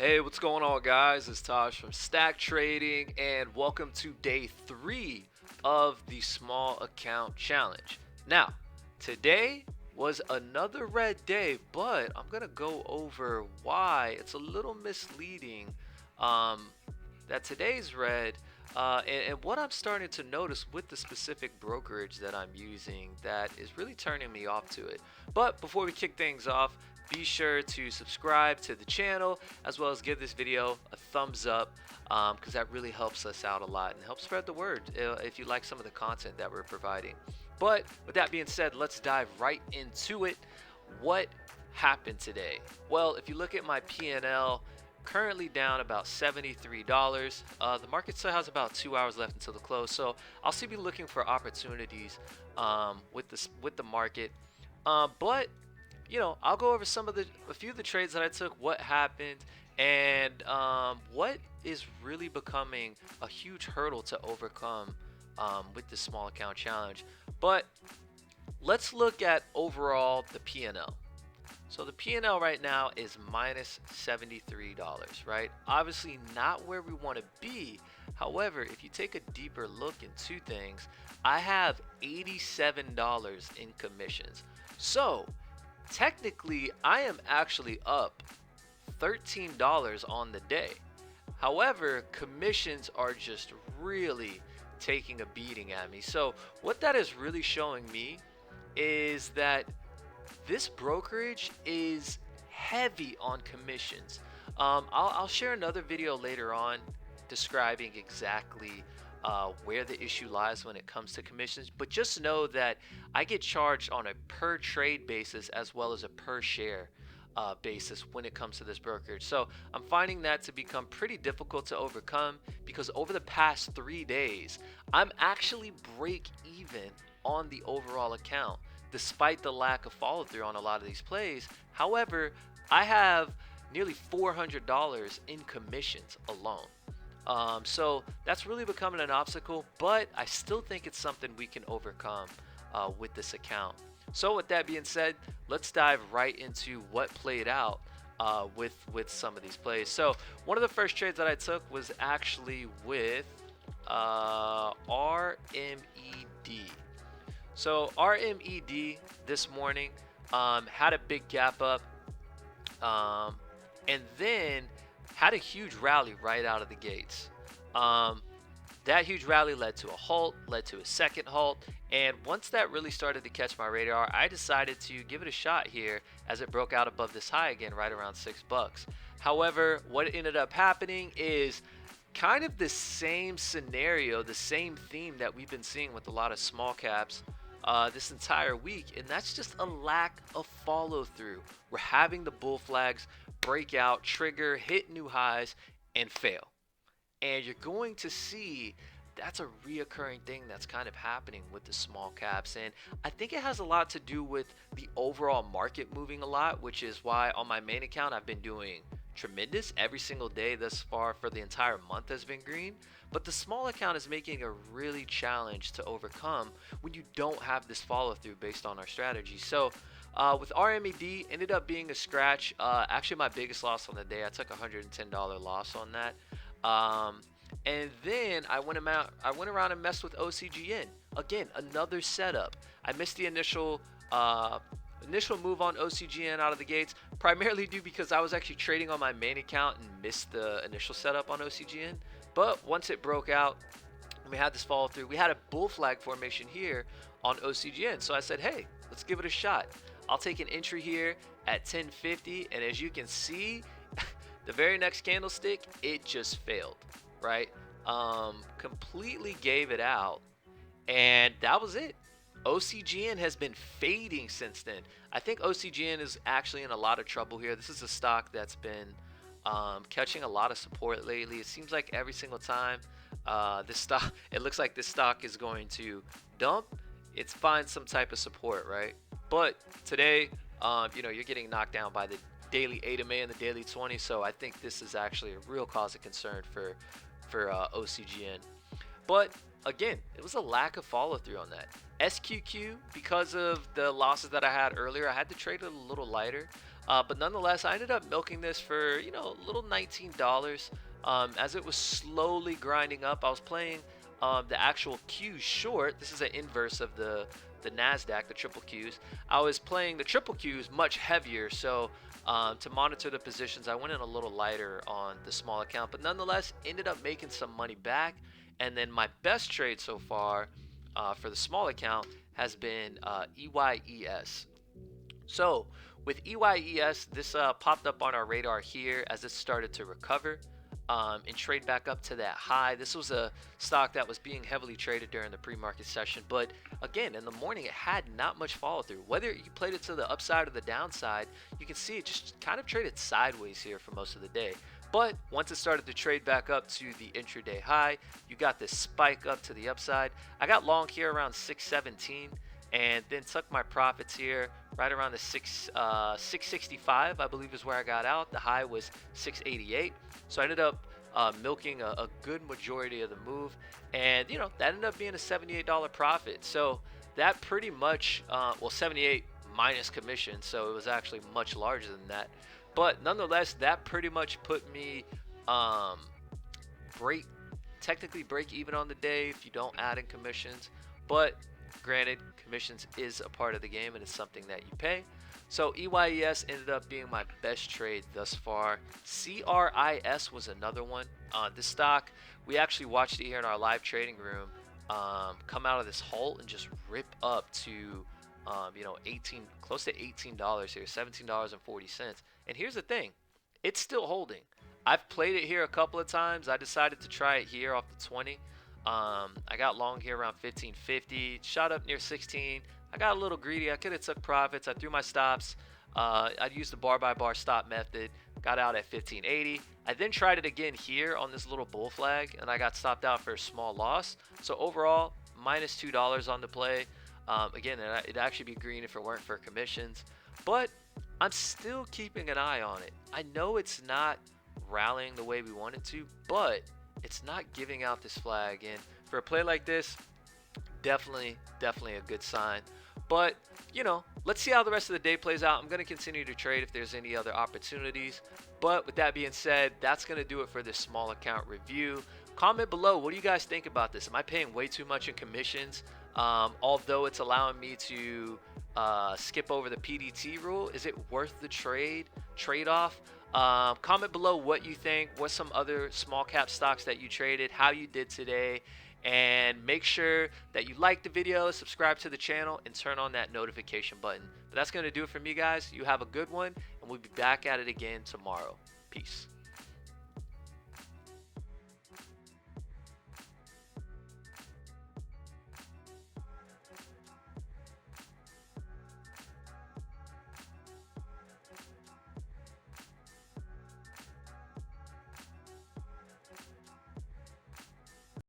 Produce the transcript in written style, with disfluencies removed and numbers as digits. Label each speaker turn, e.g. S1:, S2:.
S1: Hey, what's going on, guys? It's Taj from Stack Trading, and welcome to day 3 of the Small Account Challenge. Now, today was another red day, but I'm going to go over why it's a little misleading um, that today's red. And what I'm starting to notice with the specific brokerage that I'm using that is really turning me off to it. But before we kick things off, be sure to subscribe to the channel as well as give this video a thumbs up because that really helps us out a lot and helps spread the word if you like some of the content that we're providing. But with that being said, let's dive right into it. What happened today? Well, if you look at my P&L, currently down about $73. The market still has about 2 hours left until the close, so I'll still be looking for opportunities with the market. But I'll go over a few of the trades that I took, what happened, and what is really becoming a huge hurdle to overcome with this small account challenge. But let's look at overall the P&L. So the P&L right now is minus $73, right? Obviously not where we want to be. However, if you take a deeper look into things, I have $87 in commissions. So technically, I am actually up $13 on the day. However, commissions are just really taking a beating at me. So what that is really showing me is that this brokerage is heavy on commissions. I'll share another video later on describing exactly where the issue lies when it comes to commissions, but just know that I get charged on a per trade basis as well as a per share basis when it comes to this brokerage. So I'm finding that to become pretty difficult to overcome because over the past 3 days, I'm actually break even on the overall account despite the lack of follow through on a lot of these plays. However, I have nearly $400 in commissions alone. So that's really becoming an obstacle, but I still think it's something we can overcome with this account. So with that being said, let's dive right into what played out with some of these plays. So one of the first trades that I took was actually with RMED. So RMED this morning had a big gap up and then had a huge rally right out of the gates. That huge rally led to a halt, led to a second halt, and once that really started to catch my radar, I decided to give it a shot here as it broke out above this high again right around $6. However, what ended up happening is kind of the same scenario, the same theme that we've been seeing with a lot of small caps this entire week, and that's just a lack of follow through. We're having the bull flags break out, trigger, hit new highs, and fail. And you're going to see that's a reoccurring thing that's kind of happening with the small caps. And I think it has a lot to do with the overall market moving a lot, which is why on my main account I've been doing tremendous. Every single day thus far for the entire month has been green. But the small account is making a really challenge to overcome when you don't have this follow through based on our strategy. So with RMED, ended up being a scratch. Actually, my biggest loss on the day. I took a $110 loss on that. And then I went around and messed with OCGN. Again, another setup. I missed the initial move on OCGN out of the gates, primarily due because I was actually trading on my main account and missed the initial setup on OCGN. But once it broke out and we had this follow through, we had a bull flag formation here on OCGN. So I said, hey, let's give it a shot. I'll take an entry here at 1050, and as you can see, the very next candlestick, it just failed, right? Completely gave it out, and that was it. OCGN has been fading since then. I think OCGN is actually in a lot of trouble here. This is a stock that's been catching a lot of support lately. It seems like every single time it looks like this stock is going to dump, it's find some type of support, right? But today, you're getting knocked down by the daily 8 MA and the daily 20, so I think this is actually a real cause of concern for OCGN. But again, it was a lack of follow through on that. SQQ, because of the losses that I had earlier, I had to trade it a little lighter. But nonetheless, I ended up milking this for, a little $19. As it was slowly grinding up, I was playing the actual Qs short. This is an inverse of the NASDAQ, the triple Qs. I was playing the triple Qs much heavier, so to monitor the positions, I went in a little lighter on the small account, but nonetheless, ended up making some money back. And then my best trade so far for the small account has been EYES. So with EYES, this popped up on our radar here as it started to recover and trade back up to that high. This was a stock that was being heavily traded during the pre-market session, but again, in the morning, it had not much follow through. Whether you played it to the upside or the downside, you can see it just kind of traded sideways here for most of the day. But once it started to trade back up to the intraday high, you got this spike up to the upside. I got long here around 617 and then took my profits here right around the 665, I believe is where I got out. The high was 688. So I ended up milking a good majority of the move, and that ended up being a $78 profit. So that pretty much, 78 minus commission, so it was actually much larger than that. But nonetheless, that pretty much put me technically break even on the day if you don't add in commissions. But granted, commissions is a part of the game and it's something that you pay. So EYES ended up being my best trade thus far. CRIS was another one. This stock, we actually watched it here in our live trading room come out of this halt and just rip up to close to $18 here, $17.40. And here's the thing, it's still holding. I've played it here a couple of times. I decided to try it here off the 20. I got long here around 15.50, shot up near 16. I got a little greedy. I could have took profits. I threw my stops. I used the bar by bar stop method. Got out at 15.80. I then tried it again here on this little bull flag, and I got stopped out for a small loss. So overall, minus $2 on the play. Again, it'd actually be green if it weren't for commissions, but I'm still keeping an eye on it. I know it's not rallying the way we want it to, but it's not giving out this flag, and for a play like this, definitely a good sign. But let's see how the rest of the day plays out. I'm going to continue to trade if there's any other opportunities, but with that being said, that's going to do it for this small account review. Comment below, what do you guys think about this? Am I paying way too much in commissions, although it's allowing me to skip over the PDT rule? Is it worth the trade-off? Comment below what you think, what's some other small cap stocks that you traded, how you did today, and make sure that you like the video, subscribe to the channel, and turn on that notification button. But that's going to do it for me, guys. You have a good one, and we'll be back at it again tomorrow. Peace.